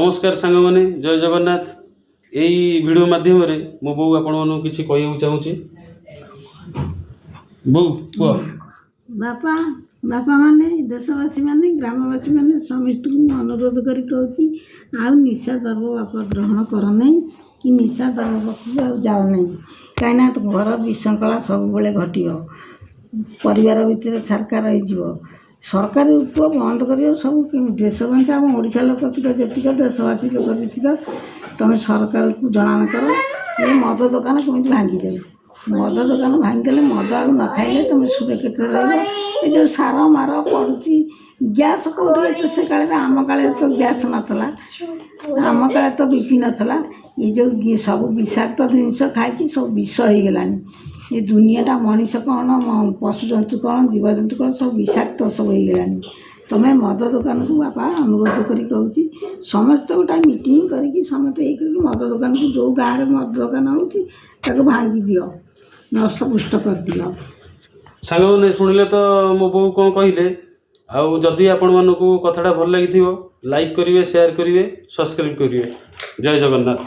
नमस्कार सांग मैंने जय जगन्नाथ। यही वीडियो माध्यम मो बो आपण किसी कहूँ चाहूँगी बो कह बापा बापा माने देशवासी माने ग्रामवासी माने समस्त को अनुरोध करी कहूँ आउ निशा द्रव्य बापा ग्रहण कर नहीं कि निशा द्रव्य पाक जाओ नहीं कहीं तो घर विशृंखला सब घट परिवार भितर सरकार सरकार उपयोग बंद कर सब देश बंचा आम ओडिशा लोक जीक देशवासी लोक जीक तुम सरकार को जनान कर ये मद दुकान केमी भांगी जाए मद दुकान भांगीदेले मद आग न खाइले तुम सुरक्षित रही जो सार मार पड़ुची गैस कौटे से काले आम काले तो गैस नाला आम काले तो बीपी नाला ये जो सब विषाक्त जिनस खाई सब विष हो गलानी ये दुनियाटा मनीष कौन पशु जंतु कौन जीवजंतु कौन सब विषाक्त सब हो गलानी तुम्हें मद दुकान को बापा अनुरोध करी कहूँ समस्त गोटा मीटिंग करके समस्त ये मद दुकान को जो गाँव में मद दुकान हो भांगी दियो नष्टपुष्ट कर दियो। सांग मैंने शुणिले तो मो बो कौन कहले आउ जदि आपण मानक कथाटा भल लगी लाइक करेंगे शेयर करेंगे सब्सक्राइब करेंगे। जय जगन्नाथ।